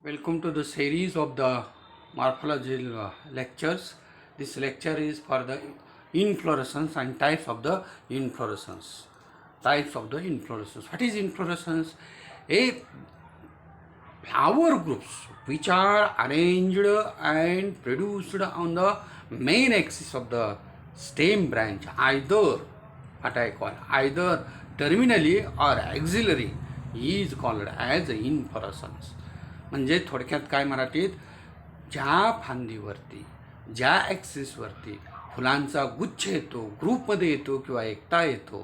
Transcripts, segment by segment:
Welcome to the series of the morphological lectures. This lecture is for the inflorescence and types of the inflorescence. Types of the inflorescence. What is inflorescence? A flower groups which are arranged and produced on the main axis of the stem branch, either what I call either terminally or axillary, is called as inflorescence. म्हणजे थोडक्यात काय मराठीत, ज्या फांदीवरती ज्या ॲक्सिसवरती फुलांचा गुच्छ येतो, ग्रुपमध्ये येतो किंवा एकटा येतो,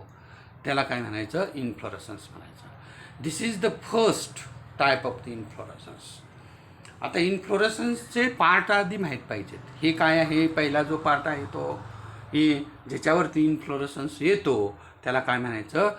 त्याला काय म्हणायचं, इन्फ्लोरसन्स म्हणायचं. This is the first type of the inflorescence. आता इन्फ्लोरसन्सचे पार्ट आधी माहीत पाहिजेत. हे काय आहे, पहिला जो पार्ट आहे तो ही ज्याच्यावरती इन्फ्लोरसन्स येतो त्याला काय म्हणायचं,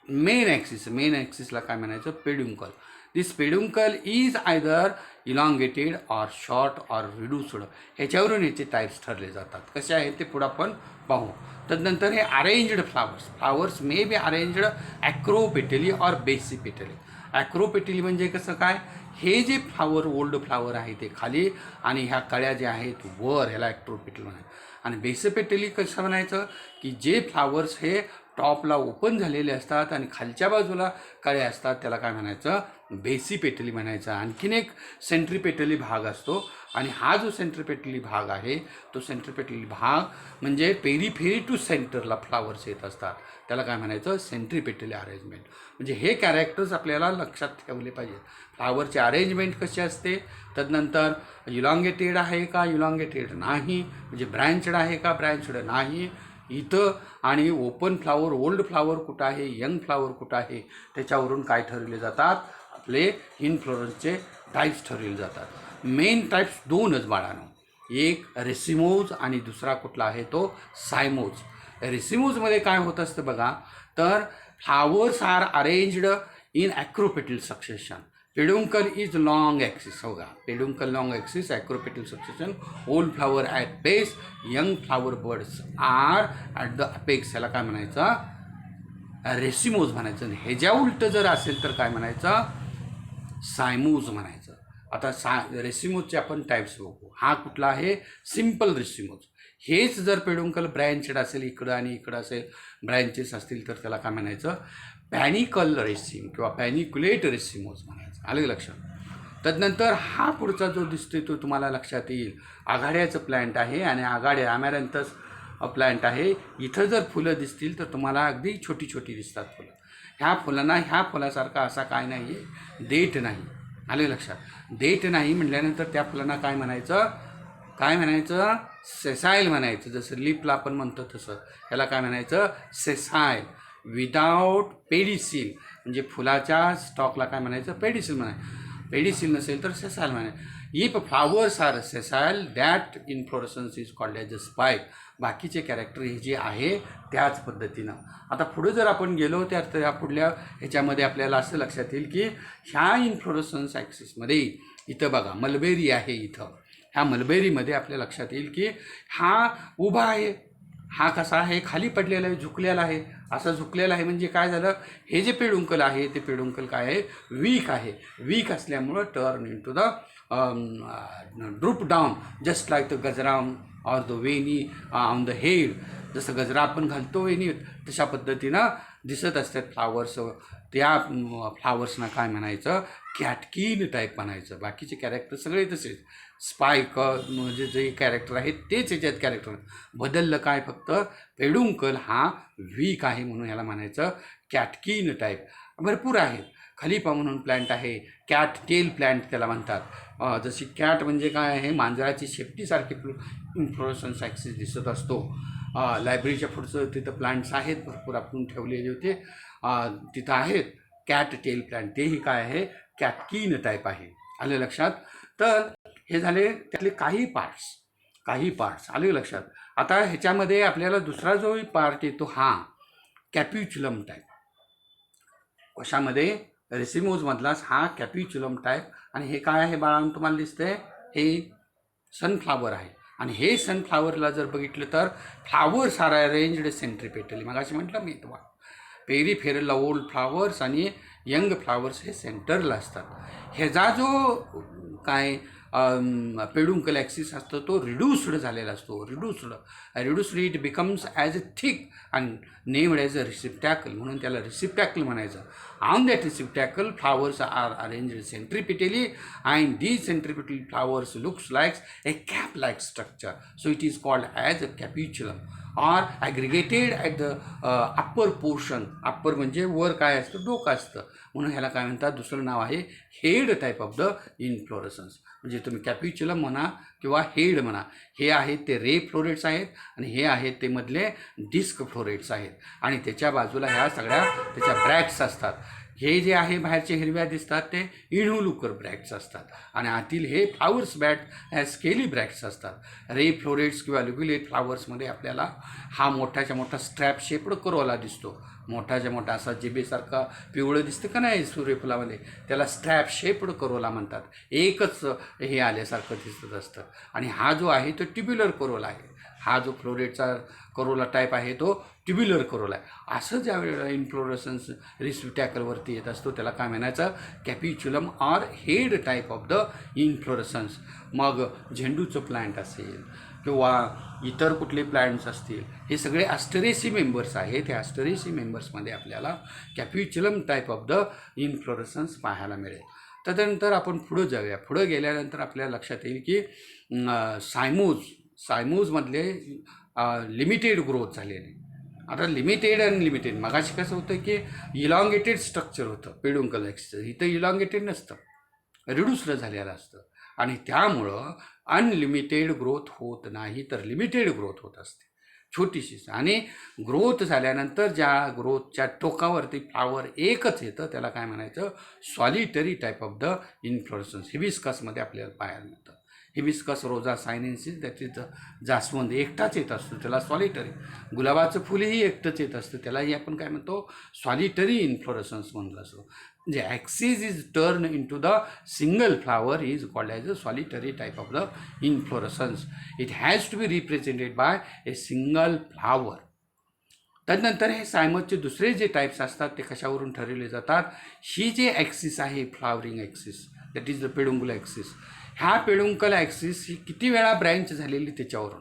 मेन ॲक्सिसला काय म्हणायचं, peduncle. This peduncle is either elongated or short or reduced. ह्याच्यावरून याचे टाईप्स ठरले जातात. कसे आहेत ते पुढं आपण पाहू. तदनंतर हे arranged flowers may be arranged acropetally or basipetally. Acropetally म्हणजे कसं काय, हे जे फ्लावर ओल्ड फ्लावर आहे ते खाली आणि ह्या कळ्या ज्या आहेत वर, ह्याला ॲक्रोपेटली म्हणायचं. आणि बेसिपेटली कसं म्हणायचं की जे फ्लावर्स हे टॉपला ओपन झालेले असतात आणि खालच्या बाजूला कळ्या असतात त्याला काय म्हणायचं, बेसिपेटली म्हणायचं. आणखीन एक सेंट्रीपेटली भाग असतो आणि हा जो सेंट्रीपेटली भाग आहे तो सेंट्रीपेटली भाग म्हणजे पेरिफेरी टू सेंटरला फ्लावर्स येत असतात, त्याला काय म्हणायचं, सेंट्रीपेटली अरेंजमेंट. म्हणजे हे कॅरेक्टर्स आपल्याला लक्षात ठेवले पाहिजेत. फ्लावरची अरेंजमेंट कशी असते, तदनंतर इलॉंगेटेड आहे का, इलॉंगेटेड नाही, म्हणजे ब्रँचड आहे का, ब्रँचड नाही, इथं आणि ओपन फ्लावर ओल्ड फ्लावर कुठं आहे, यंग फ्लावर कुठं आहे, त्याच्यावरून काय ठरवले जातात, आपले इन्फ्लोरन्सचे टाईप्स ठरवले जातात. मेन टाईप्स दोनच बाळांनो, एक रेसिमोज आणि दुसरा कुठला आहे तो सायमोज. रेसिमोजमध्ये काय होत असतं बघा, तर flowers are arranged in acropetal succession. Peduncle is long axis. बघा, peduncle long axis, acropetal succession, old flower at base, young flower buds are at the apex. याला काय म्हणायचं, रेसिमोज म्हणायचं. ह्याच्या उलटं जर असेल तर काय म्हणायचं, सायमोज म्हणायचं. आता रेसिमोजचे आपण टाईप्स बघू. हा कुठला आहे, सिम्पल रेसिमोज. हेच जर पेडुंकल ब्रँचड असेल, इकडं आणि इकडं असेल ब्रँचेस असतील तर त्याला काय म्हणायचं, पॅनिकल रेसिम किंवा पॅनिक्युलेट रेसिमोज म्हणायचं. आलं लक्षात. तदनंतर हा पुढचा जो दिसतोय तो तुम्हाला लक्षात येईल, आघाड्याचं प्लॅन्ट आहे आणि आघाड्या अमॅरॅन्थस प्लॅन्ट आहे. इथं जर फुलं दिसतील तर तुम्हाला अगदी छोटी छोटी दिसतात फुलं. ह्या फुलांना ह्या फुलासारखा असा काय नाही आहे, देठ नाही. आले लक्षात. देठ नाही म्हटल्यानंतर त्या फुलांना काय म्हणायचं, सेसाईल म्हणायचं. जसं लिपला आपण म्हणतो तसं ह्याला काय म्हणायचं, सेसाईल. विदाउट पेडिसिल म्हणजे फुलाच्या स्टॉकला काय म्हणायचं, पेडिसिल म्हणायचं. पेडिसिल नसेल तर सेसाईल म्हणायचं. If flowers are sessile that inflorescence is called as a spike. बाकीचे कॅरेक्टर हे जे आहे त्याच पद्धतीनं. आता पुढे जर आपण गेलो तर या पुढल्या ह्याच्यामध्ये आपल्याला असं लक्षात येईल की ह्या इन्फ्लोरसन्स ॲक्सिसमध्ये इथं बघा मलबेरी आहे. इथं ह्या मलबेरीमध्ये आपल्या लक्षात येईल की हा उभा आहे, हा कसा आहे, खाली पडलेला आहे, झुकलेला आहे. असा झुकलेला आहे म्हणजे काय झालं, हे जे पेडुंकल आहे ते पेडुंकल काय आहे, वीक आहे. वीक असल्यामुळं turn into the droop down just like the gajra or the veni on the head. जसं गजरा आपण घालतो वेणी तशा पद्धतीनं दिसत असतात फ्लावर्स. त्या फ्लावर्सना काय म्हणायचं, कॅटकीन टाईप म्हणायचं. बाकीचे कॅरेक्टर सगळे तसेच. स्पाइक म्हणजे जे कॅरेक्टर आहेत तेच याच्यात कॅरेक्टर. बदललं काय, फक्त पेडुंकल हा वीक आहे म्हणून ह्याला म्हणायचं कॅटकीन टाईप. भरपूर आहेत. खलिफा म्हणून प्लॅन्ट आहे, कॅट टेल प्लॅन्ट त्याला म्हणतात. जशी कॅट म्हणजे काय आहे, मांजराची शेपटीसारखी इन्फ्लोरसन्स ॲक्सिस दिसत असतो. लायब्ररीच्या पुढचं तिथं प्लांट्स आहेत भरपूर आपण ठेवलेले होते, तिथं आहेत कॅट टेल प्लॅन्ट. तेही काय आहे, कॅटकीन टाईप आहे. आले लक्षात. तर हे झाले त्यातले काही पार्ट्स आले लक्षात. आता ह्याच्यामध्ये आपल्याला दुसरा जो पार्ट येतो हा कॅप्युच्युलम टाईप. कशामध्ये, रेसिमोजमधलाच हा कॅप्युच्युलम टाईप. आणि हे काय आहे बाळांनो, तुम्हाला दिसतंय, हे सनफ्लावर आहे. आणि हे सनफ्लावरला जर बघितलं तर फ्लावर्स आर अरेंज्ड सेंट्रीपेटली. मग असे म्हटलं मी तुम्हाला, पेरिफेरल ओल्ड फ्लावर्स आणि यंग फ्लावर्स हे सेंटरला असतात. ह्याचा जो काय पेडुंकल ॲक्सिस असतो तो रिड्यूस्ड झालेला असतो. Reduced it becomes as a thick and named as a receptacle, म्हणून त्याला रिसिप्टॅकल म्हणायचं. On that receptacle flowers are arranged centripetally and these centripetal flowers looks like a cap-like structure, so it is called as a capitulum or aggregated at the upper portion. Upper म्हणजे वर काय असतं, डोकं असतं, म्हणून ह्याला काय म्हणतात, दुसरं नाव आहे हेड टाईप ऑफ द इन्फ्लोरसन्स. म्हणजे तुम्ही कॅपिच्युलम म्हणा किंवा हेड म्हणा. हे आहेत ते रे फ्लोरेट्स आहेत आणि हे आहेत ते मधले डिस्क फ्लोरेट्स आहेत, आणि त्याच्या बाजूला ह्या सगळ्या त्याच्या ब्रॅक्ट्स असतात. हे जे आहे बाहेरचे हिरव्या दिसतात ते इन्व्होल्युकर ब्रॅक्ट्स असतात, आणि आतील हे फ्लावर्स बॅट ह्या स्केली ब्रॅक्ट्स असतात. रे फ्लोरेट्स किंवा लिग्युलेट फ्लावर्समध्ये आपल्याला हा मोठाच्या मोठा स्ट्रॅप शेप्ड करोला दिसतो. मोठाच्या मोठा असा जिबेसारखा पिवळं दिसतं का नाही सूर्यफुलामध्ये, त्याला स्ट्रॅप शेप्ड करोला म्हणतात. एकच हे आल्यासारखं दिसत असतं. आणि हा जो आहे तो ट्युब्युलर करोला आहे. हा जो फ्लोरेटचा करोला टाईप आहे तो ट्युब्युलर करोला आहे. असं ज्या वेळेला इन्फ्लोरसन्स रिसिप्टॅकलवरती येत असतो त्याला काय म्हणायचं, capitulum or head type of the inflorescence. मग झेंडूचं प्लांट असेल किंवा इतर कुठले प्लांट्स असतील, हे सगळे ॲस्टरेसी मेंबर्स आहेत. त्या ॲस्टरेसी मेंबर्समध्ये आपल्याला कॅपिच्युलम टाईप ऑफ द इन्फ्लोरसन्स पाहायला मिळेल. त्यानंतर आपण पुढं जाऊया. पुढं गेल्यानंतर आपल्या लक्षात येईल की सायमोजमधले लिमिटेड ग्रोथ झालेले. आता लिमिटेड अनलिमिटेड, मगाशी कसं होतं की इलॉंगेटेड स्ट्रक्चर होतं पेडुंकल ॲक्सिस, इथं इलॉंगेटेड नसतं, रिड्यूस्ड झालेलं असतं, आणि त्यामुळं अनलिमिटेड ग्रोथ होत नाही तर लिमिटेड ग्रोथ होत असते छोटीशीच. आणि ग्रोथ झाल्यानंतर ज्या ग्रोथच्या टोकावरती फ्लावर एकच येतं त्याला काय म्हणायचं, सॉलिटरी टाईप ऑफ द इन्फ्लोरसन्स. हिबिस्कसमध्ये आपल्याला पाहायला मिळतं. हिबिस्कस रोजा सायनेन्सिस, दॅट इज जास्वंद एकटाच येत असतो त्याला सॉलिटरी. गुलाबाचं फुलही एकटंच येत असतं त्यालाही आपण काय म्हणतो, सॉलिटरी इन्फ्लोरसन्स म्हणलं असतो. म्हणजे axis is turn into the single flower is called as a solitary type of the inflorescence. It has to be represented by a single flower. त्यानंतर हे सायमसचे दुसरे जे टाईप्स असतात ते कशावरून ठरवले जातात, ही जे ॲक्सिस आहे flowering axis, that is the peduncle axis. ह्या पेडुंकल ॲक्सिस ही किती वेळा ब्रँच झालेली त्याच्यावरून.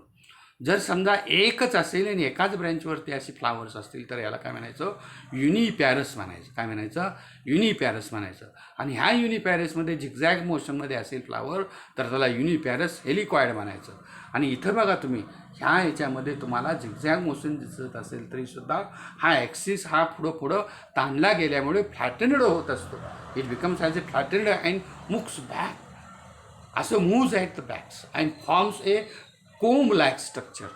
जर समजा एकच असेल आणि एकाच ब्रँचवरती असे फ्लावर्स असतील तर याला काय म्हणायचं, युनिपॅरस म्हणायचं. काय म्हणायचं, युनिपॅरस म्हणायचं. आणि ह्या युनिपॅरसमध्ये झिगझॅग मोशनमध्ये असेल फ्लावर तर त्याला युनिपॅरस हेलिकॉइड म्हणायचं. आणि इथं बघा तुम्ही ह्याच्यामध्ये तुम्हाला झिगझॅग मोशन दिसत असेल तरीसुद्धा हा ॲक्सिस हा पुढं ताणला गेल्यामुळे फ्लॅटनड होत असतो. It becomes as a flattened and moves back, असं moves at the backs and forms a comb like structure.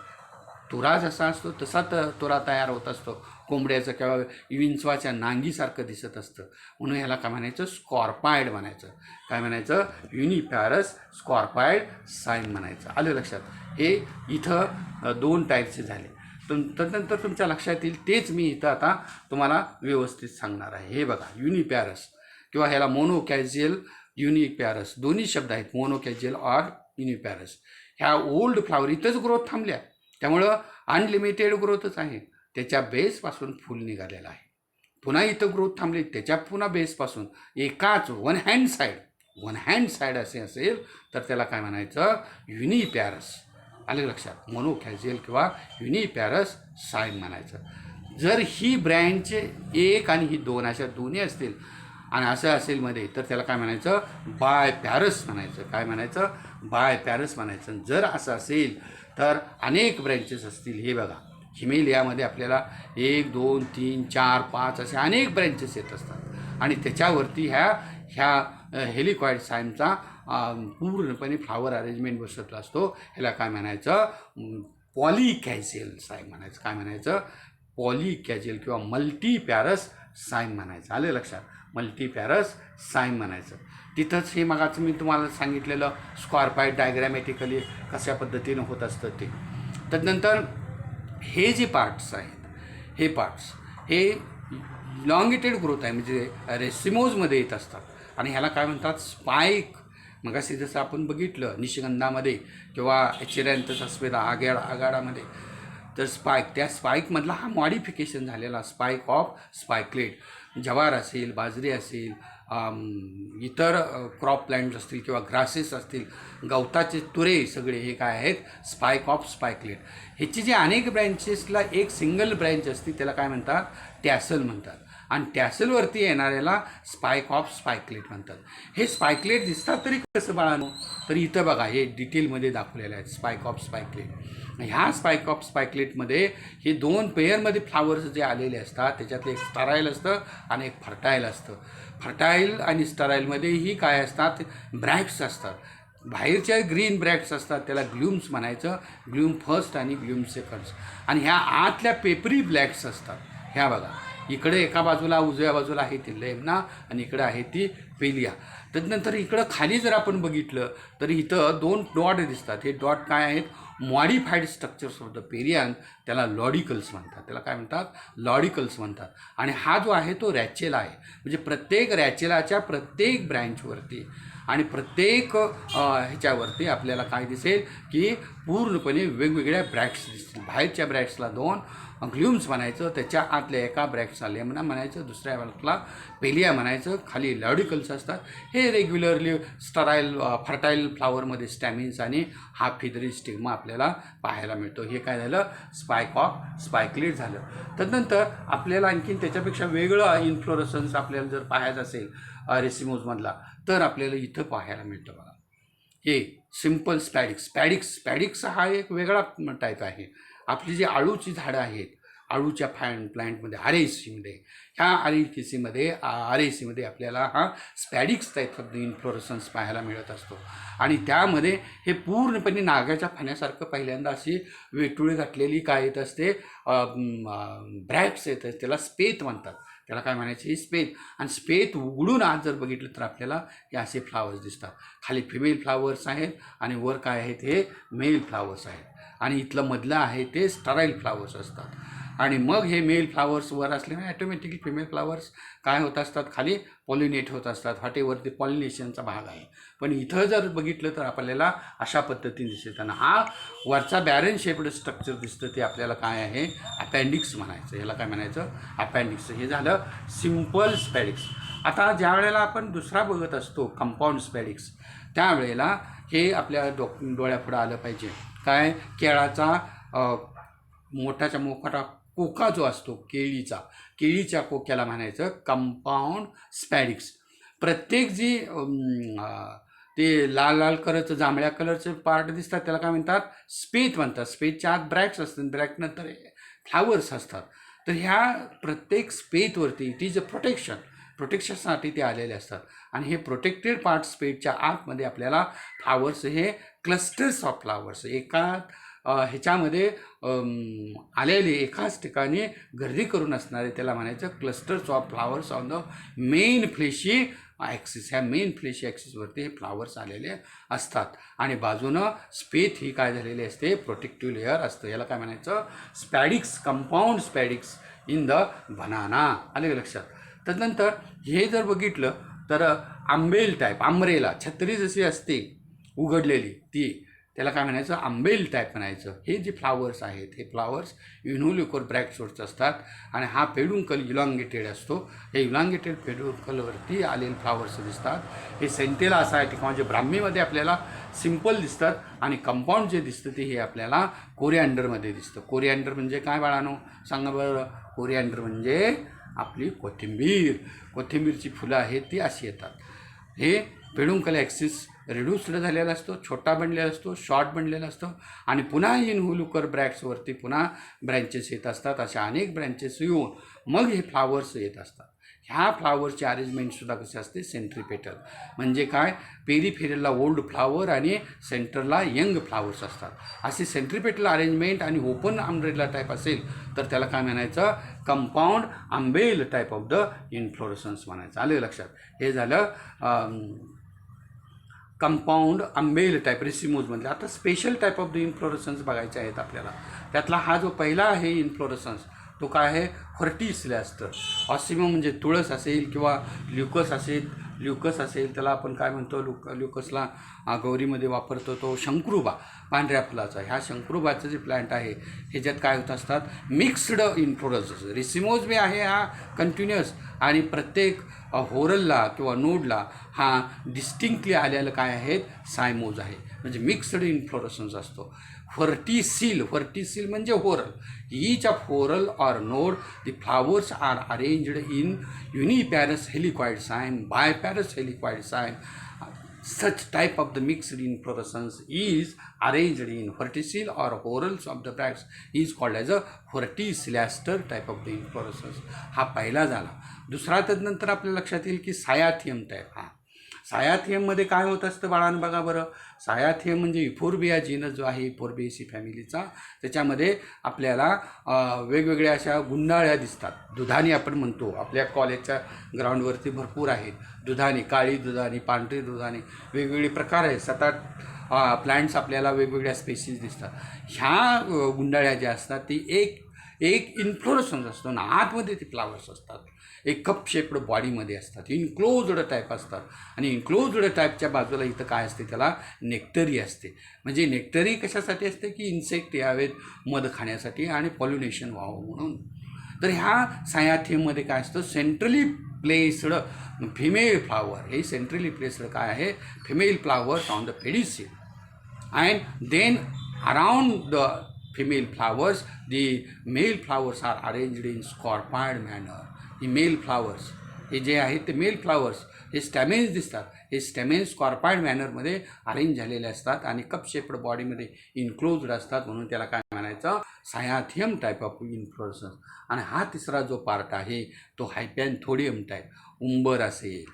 तुरा जसा असतो तसा तुरा तयार होत असतो, कोंबड्याचं किंवा विंचवाच्या नांगीसारखं दिसत असतं, म्हणून ह्याला काय म्हणायचं, स्कॉर्पायड म्हणायचं. काय म्हणायचं, युनिपॅरस स्कॉर्पायड साईन म्हणायचं. आलं लक्षात. हे इथं दोन टाईपचे झाले. तदनंतर तुमच्या लक्षात येईल तेच मी इथं आता तुम्हाला व्यवस्थित सांगणार आहे. हे बघा, युनिपॅरस किंवा ह्याला मोनोकॅजियल युनिपॅरस दोन्ही शब्द आहेत, मोनोकॅजियल ऑर युनिपॅरस. ह्या ओल्ड फ्लावर इथंच ग्रोथ थांबल्या, त्यामुळं अनलिमिटेड ग्रोथच आहे. त्याच्या बेसपासून फूल निघालेलं आहे. पुन्हा इथं ग्रोथ थांबली, त्याच्या पुन्हा बेसपासून एकाच वन हँड साईड असे असेल तर त्याला काय म्हणायचं, युनिपॅरस. आले लक्षात, मोनोकॅजियल किंवा युनिपॅरस साईन म्हणायचं. जर ही ब्रँच एक आणि ही दोन अशा दोन्ही असतील आणि असं असेल मध्ये तर त्याला काय म्हणायचं, बायपॅरस म्हणायचं. काय म्हणायचं, बायपॅरस म्हणायचं. जर असं असेल तर अनेक ब्रँचेस असतील. हे बघा, हिमेलियामध्ये आपल्याला 1 2 3 4 5 असे अनेक ब्रँचेस येत असतात, आणि त्याच्यावरती ह्या हेलिकॉइड साईनचा पूर्णपणे फ्लावर अरेंजमेंट बसतला असतो. ह्याला काय म्हणायचं, पॉलिकॅजियल साईन म्हणायचं. काय म्हणायचं, पॉलिकॅजियल किंवा मल्टीपॅरस साईन म्हणायचं. आले लक्षात, मल्टीपॅरस साईन म्हणायचं. तिथंच हे मगाचं मी तुम्हाला सांगितलेलं स्कॉर्पाइड डायग्रॅमॅटिकली कशा पद्धतीनं होत असतं ते. त्यानंतर हे जे पार्ट्स आहेत, हे पार्ट्स हे इलॉंगेटेड ग्रोथ आहे, म्हणजे रेसिमोजमध्ये येत असतात, आणि ह्याला काय म्हणतात, स्पाईक. मगाशी जसं आपण बघितलं निशिगंधामध्ये किंवा एचिरॅन्थस अस्पेदा आगाडामध्ये, तर स्पाईक, त्या स्पाईकमधला हा मॉडिफिकेशन झालेला स्पाईक ऑफ स्पायक्लेट. ज्वार असेल, बाजरी असेल, इतर क्रॉप प्लांट्स असतील किंवा ग्रासेस असतील, गवताचे तुरे सगळे हे काय आहेत, स्पाईक ऑफ स्पायक्लेट. ह्याची जी अनेक ब्रँचेसला एक सिंगल ब्रँच असते त्याला काय म्हणतात, टॅसल म्हणतात. आणि टॅसलवरती येणाऱ्याला स्पाईक ऑफ स्पायक्लेट म्हणतात. हे स्पायक्लेट दिसतात तरी कसं बाळानो, तर इथं बघा हे डिटेलमध्ये दाखवलेलं आहे स्पाईक ऑफ स्पायक्लेट. ह्या स्पाईक ऑफ स्पायक्लेटमध्ये हे 2 पेअरमध्ये फ्लावर्स जे आलेले असतात त्याच्यातलं एक स्टराईल असतं आणि एक फर्टाईल असतं. फर्टाईल आणि स्टराईलमध्येही काय असतात, ब्रॅक्ट्स असतात. बाहेरच्या ग्रीन ब्रॅक्ट्स असतात त्याला ग्लूम्स म्हणायचं, ग्लूम फर्स्ट आणि ग्लूम सेकंड्स. आणि ह्या आतल्या पेपरी ब्लॅक्ट्स असतात. ह्या बघा इकडे एका बाजूला उजव्या बाजूला आहे ती लेमना आणि इकडे आहे ती पेलिया. त्यानंतर इकडं खाली जर आपण बघितलं तर इथं 2 डॉट दिसतात. हे डॉट काय आहेत, मॉडिफाईड स्ट्रक्चर्स ऑफ द पेरियन, त्याला लॉडिकल्स म्हणतात. त्याला काय म्हणतात, लॉडिकल्स म्हणतात. आणि हा जो आहे तो रॅचेला आहे. म्हणजे प्रत्येक रॅचेलाच्या प्रत्येक ब्रँचवरती आणि प्रत्येक ह्याच्यावरती आपल्याला काय दिसेल की पूर्णपणे वेगवेगळ्या ब्रॅक्ट्स दिसतील. बाहेरच्या ब्रॅक्ट्सला 2 ग्लूम्स म्हणायचं, त्याच्या आतल्या एका ब्रॅक्ट्सला लेमना म्हणायचं, दुसऱ्या ब्रॅक्टला पेलिया म्हणायचं, खाली लॉडिकल्स असतात. हे रेग्युलरली स्टराईल फर्टाईल फ्लावरमध्ये स्टॅमिन्स आणि हा फिदरी स्टिग्मा आपल्याला पाहायला मिळतो. हे काय झालं, स्पाईक ऑफ स्पायक्लेट झालं. त्यानंतर आपल्याला आणखीन त्याच्यापेक्षा वेगळं इन्फ्लोरसन्स आपल्याला जर पाहायचं असेल रेसिमोजमधला तर आपल्याला इथं पाहायला मिळतं बघा. हे सिम्पल स्पॅडिक्स हा एक वेगळा टाईप आहे. आपली जी आळूची झाडं आहेत, आळूच्या प्लॅन्टमध्ये आरएसीमध्ये, ह्या आरएसीमध्ये आपल्याला हा स्पॅडिक्स टाईप ऑफ द इन्फ्लोरसन्स पाहायला मिळत असतो. आणि त्यामध्ये हे पूर्णपणे नागाच्या फाण्यासारखं पहिल्यांदा अशी वेटुळे घातलेली काय येत असते, ब्रॅक्ट्स येत असते. त्याला स्पेत म्हणतात. त्याला काय म्हणायचं, ही स्पेत. आणि स्पेत उघडून आज जर बघितलं तर आपल्याला हे असे फ्लावर्स दिसतात. खाली फिमेल फ्लावर्स आहेत आणि वर काय आहेत, हे मेल फ्लावर्स आहेत. आणि इथलं मधलं आहे ते स्टराईल फ्लावर्स असतात. आणि मग हे मेल फ्लावर्स वर असल्यामुळे ॲटोमॅटिकली फिमेल फ्लावर्स काय होत असतात, खाली पॉलिनेट होत असतात. वाटेवरती पॉलिनेशनचा भाग आहे. पण इथं जर बघितलं तर आपल्याला अशा पद्धतीने दिसतं. आणि हा वरचा बॅरन शेप्ड स्ट्रक्चर दिसतं ते आपल्याला काय आहे, अपेंडिक्स म्हणायचं. याला काय म्हणायचं, अपेंडिक्स. हे झालं सिम्पल स्पॅडिक्स. आता ज्या वेळेला आपण दुसरा बघत असतो कंपाऊंड स्पॅडिक्स, त्यावेळेला हे आपल्या डोळ्यापुढं आलं पाहिजे. काय, केळाचा मोठाच्या मोठा कोका जो असतो केळीच्या कोक्याला म्हणायचं कंपाऊंड स्पॅडिक्स. प्रत्येक जी ते लाल कलरचं जांभळ्या कलरचे पार्ट दिसतात त्याला काय म्हणतात, स्पेत म्हणतात. स्पेतच्या आत ब्रॅक्ट्स असतात, ब्रॅक्टनंतर फ्लावर्स असतात. तर ह्या प्रत्येक स्पेतवरती इट इज अ प्रोटेक्शनसाठी ते आलेले असतात. आणि हे प्रोटेक्टेड पार्ट स्पेटच्या आतमध्ये आपल्याला फ्लावर्स, हे क्लस्टर्स ऑफ फ्लावर्स एका ह्याच्यामध्ये आलेले एकाच ठिकाणी गर्दी करून असणारे त्याला म्हणायचं clusters of flowers on the main fleshy axis. ह्या मेन फ्लेशी ॲक्सिसवरती हे फ्लावर्स आलेले असतात. आणि बाजूनं स्पेथ ही काय झालेली असते, प्रोटेक्टिव्ह लेअर असतं. याला काय म्हणायचं, स्पॅडिक्स, कंपाऊंड स्पॅडिक्स इन द बनाना. आले लक्षात. त्यानंतर हे जर बघितलं तर आंब्रेला छत्री जशी असते उघडलेली ती, त्याला काय म्हणायचं, आंबेल टाईप म्हणायचं. हे जे फ्लावर्स आहेत हे फ्लावर्स युनोल्युकोर ब्रॅक्ट्सवरच असतात. आणि हा पेडुंकल इलॉंगेटेड असतो. हे इलॉंगेटेड पेडुंकलवरती आलेले फ्लावर्स दिसतात. हे सेंटेला असा आहे किंवा जे ब्राह्मीमध्ये आपल्याला सिम्पल दिसतात. आणि कंपाऊंड जे दिसतं ते हे आपल्याला कोरिअँडरमध्ये दिसतं. कोरिअँडर म्हणजे काय बाळानो, सांगा बरं. कोरिअँडर म्हणजे आपली कोथिंबीरची फुलं आहेत ती अशी येतात. हे पेडुंकल ॲक्सिस रिड्यूस्ड झालेला असतो, छोटा बनलेला असतो, शॉर्ट बनलेला असतो. आणि पुन्हा इनव्होल्युकर ब्रॅक्ट्सवरती पुन्हा ब्रँचेस येत असतात. अशा अनेक ब्रँचेस येऊन मग हे फ्लावर्स येत असतात. ह्या फ्लावरची अरेंजमेंटसुद्धा कशी असते, सेंट्रीपेटल. म्हणजे काय, पेरिफेरलला ओल्ड फ्लावर आणि सेंटरला यंग फ्लावर्स असतात. अशी सेंट्रीपेटल अरेंजमेंट आणि ओपन अम्ब्रेला टाईप असेल तर त्याला काय म्हणायचं, कंपाऊंड आंबेल टाईप ऑफ द इन्फ्लोरसन्स म्हणायचं. आलं लक्षात. हे झालं कंपाऊंड आंबेल टाईप रेसिमोजमधले. आता स्पेशल टाईप ऑफ द इन्फ्लोरसन्स बघायचे आहेत आपल्याला. त्यातला हा जो पहिला आहे इन्फ्लोरसन्स तो काय आहे, व्हर्टिसले असतं. ऑसिमम म्हणजे तुळस असेल किंवा ल्युकस असेल ल्युकस असेल त्याला आपण काय म्हणतो, ल्युकसला गौरीमध्ये वापरतो तो शंकरुबा, पांढऱ्या फुलाचा. ह्या शंकरुबाचं जे प्लांट आहे ह्याच्यात काय होत असतात, मिक्स्ड इन्फ्लोरन्सेस. रिसिमोज बी आहे हा कंटिन्युअस, आणि प्रत्येक होरलला किंवा नोडला हा डिस्टिंक्टली आलेलं काय आहेत, सायमोज आहे. म्हणजे मिक्स्ड इन्फ्लोरसन्स असतो. व्हर्टिसिल म्हणजे whorl. Each of whorl or node the flowers are arranged in uniparous helicoid cyme, biparous helicoid cyme. Such type of the mixed inflorescence is arranged in verticil or whorls of the bracts is called as a verticillaster type of the inflorescence. हा पहिला झाला. दुसरा तदनंतर आपल्या लक्षात येईल की सायाथियम type. सायाथियममध्ये काय होत असतं बाळांनो, बघा बरं. सायाथियम म्हणजे इफोर्बिया जीनस जो आहे, इफोर्बिएसी फॅमिलीचा, त्याच्यामध्ये आपल्याला वेगवेगळ्या अशा गुंडाळ्या दिसतात. दुधानी आपण म्हणतो, आपल्या कॉलेजच्या ग्राउंडवरती भरपूर आहेत दुधानी, काळी दुधानी, पांढरी दुधानी, वेगवेगळे प्रकार आहेत. 7-8 प्लांट्स आपल्याला वेगवेगळ्या स्पेसीज दिसतात. ह्या गुंडाळ्या ज्या असतात ती एक इन्फ्लोरसन्स असतो ना, आतमध्ये ते फ्लावर्स असतात, एक कप शेप्ड बॉडीमध्ये असतात, इन्क्लोज्ड टाईप असतात. आणि इन्क्लोज्ड टाईपच्या बाजूला इथं काय असते, त्याला नेक्टरी असते. म्हणजे नेक्टरी कशासाठी असते की इन्सेक्ट यावेत मध खाण्यासाठी आणि पॉल्युनेशन व्हावं म्हणून. तर ह्या सायाथियममध्ये काय असतं, सेंट्रली प्लेस्ड फिमेल फ्लावर. हे सेंट्रली प्लेस्ड काय आहे, female flowers on the pedicel, and then around the female flowers the male flowers are arranged in scorpioid manner. He male flowers हे जे आहेत ते मेल फ्लावर्स, हे स्टॅमेन्स दिसतात. हे स्टॅमेन्स स्कॉर्पाइड मॅनरमध्ये अरेंज झालेले असतात आणि कप शेप्ड बॉडीमध्ये इन्क्लोज्ड असतात. म्हणून त्याला काय म्हणायचं, सायाथियम टाईप ऑफ इन्फ्लोरसन्स. आणि हा तिसरा जो पार्ट आहे तो हायपॅन्थोडियम टाईप. उंबर असेल,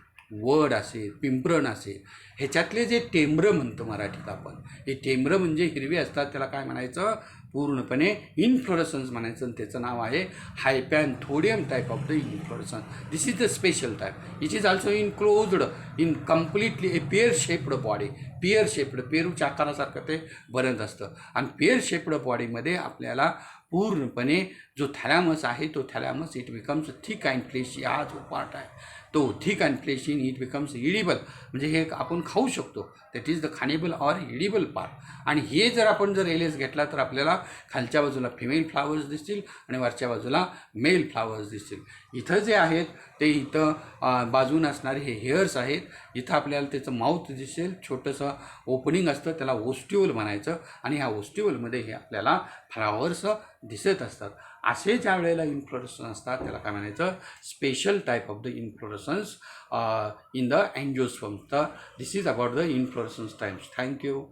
वड असेल, पिंपरण असेल, ह्याच्यातले जे टेंब्र म्हणतो मराठीत आपण, हे टेंब्र म्हणजे हिरवी असतात, त्याला काय म्हणायचं, पूर्णपणे इन्फ्लोरसन्स म्हणायचं. आणि त्याचं नाव आहे hypanthodium type of the inflorescence. This is the special type. It is also enclosed in completely a pear shaped body. Pear shaped, पेरूच्या आकारासारखं ते बनत असतं. आणि पेअर शेप्ड बॉडीमध्ये आपल्याला पूर्णपणे जो थॅलॅमस आहे तो thalamus it becomes thick and fleshy. हा जो पार्ट आहे तो thick and fleshy, it becomes edible. म्हणजे हे आपण खाऊ शकतो. दॅट इज द खानेबल ऑर इडिबल पार्ट. आणि हे जर आपण जर एलेस घेतला तर आपल्याला खालच्या बाजूला फिमेल फ्लावर्स दिसतील आणि वरच्या बाजूला मेल फ्लावर्स दिसतील. इथं जे आहेत ते इथं बाजून असणारे हे हेअर्स आहेत. इथं आपल्याला त्याचं माउथ दिसेल, छोटंसं ओपनिंग असतं, त्याला ओस्ट्युअल म्हणायचं. आणि ह्या ओस्ट्युअलमध्ये हे आपल्याला फ्लावर्स दिसत असतात. असे ज्या वेळेला इन्फ्लोरसन्स असतात त्याला काय म्हणायचं, special type of the inflorescence in the angiosperm. तर this is about the inflorescence types. Thank you.